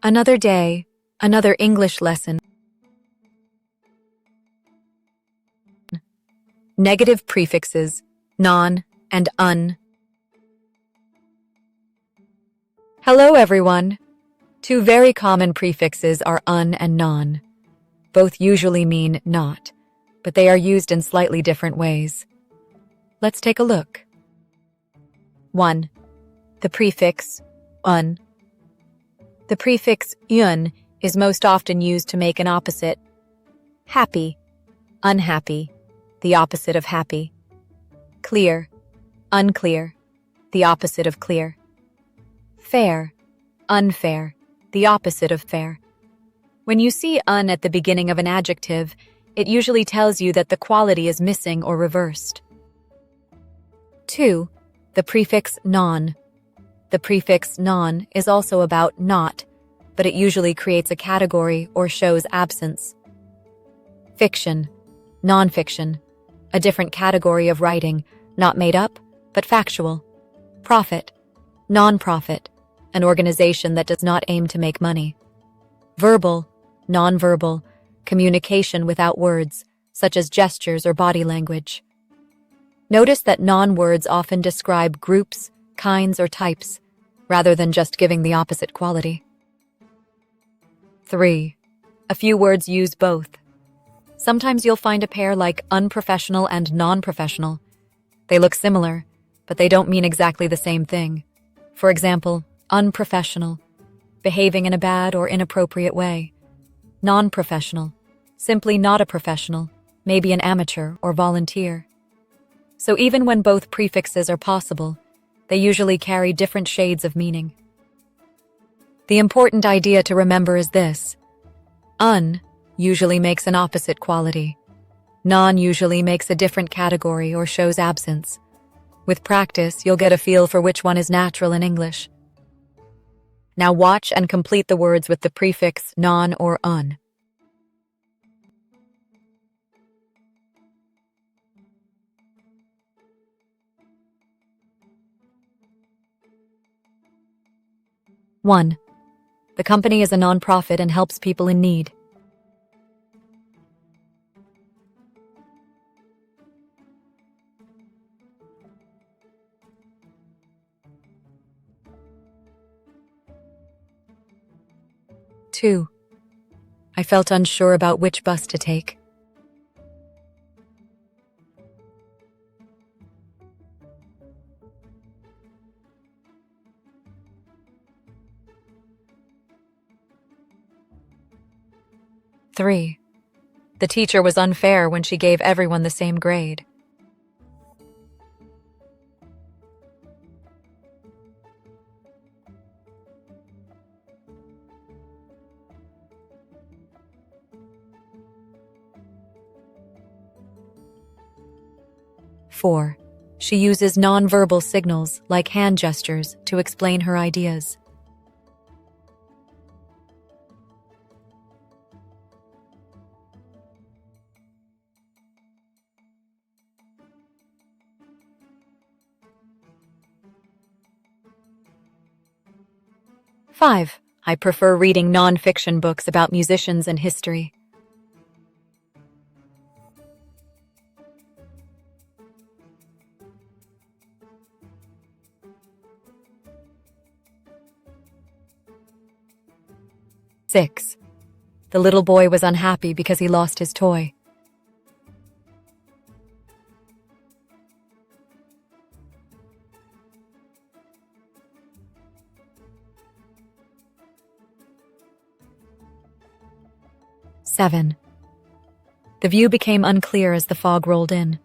Another day, another English lesson. Negative prefixes, non and un. Hello everyone. Two very common prefixes are un and non. Both usually mean not, but they are used in slightly different ways. Let's take a look. 1. The prefix un. The prefix un is most often used to make an opposite. Happy, unhappy, the opposite of happy. Clear, unclear, the opposite of clear. Fair, unfair, the opposite of fair. When you see un at the beginning of an adjective, it usually tells you that the quality is missing or reversed. 2. The prefix non. The prefix non is also about not, but it usually creates a category or shows absence. Fiction, nonfiction, a different category of writing, not made up, but factual. Profit, non-profit, an organization that does not aim to make money. Verbal, non-verbal, communication without words, such as gestures or body language. Notice that non-words often describe groups, kinds, or types, rather than just giving the opposite quality. 3. A few words use both. Sometimes you'll find a pair like unprofessional and non-professional. They look similar, but they don't mean exactly the same thing. For example, unprofessional, behaving in a bad or inappropriate way. Non-professional, simply not a professional, maybe an amateur or volunteer. So even when both prefixes are possible, they usually carry different shades of meaning. The important idea to remember is this. Un usually makes an opposite quality. Non usually makes a different category or shows absence. With practice, you'll get a feel for which one is natural in English. Now watch and complete the words with the prefix non or un. One. The company is a non-profit and helps people in need. 2. I felt unsure about which bus to take. 3. The teacher was unfair when she gave everyone the same grade. 4. She uses nonverbal signals like hand gestures to explain her ideas. 5. I prefer reading nonfiction books about musicians and history. 6. The little boy was unhappy because he lost his toy. 7. The view became unclear as the fog rolled in.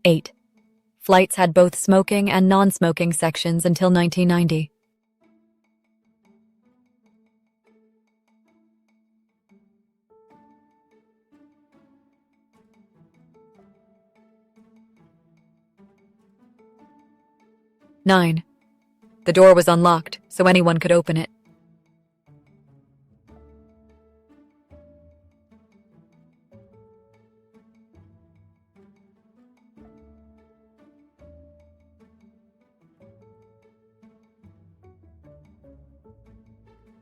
8. Flights had both smoking and non-smoking sections until 1990. 9. The door was unlocked, so anyone could open it.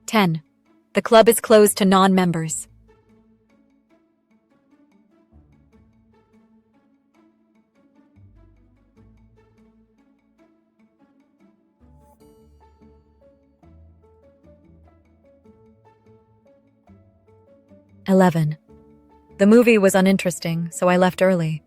10. The club is closed to non-members. 11. The movie was uninteresting, so I left early.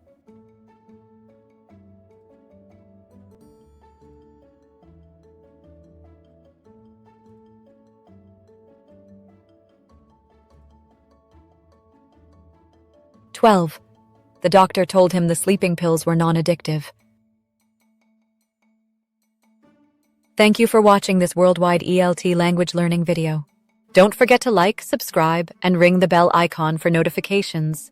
12. The doctor told him the sleeping pills were non-addictive. Thank you for watching this worldwide ELT language learning video. Don't forget to like, subscribe, and ring the bell icon for notifications.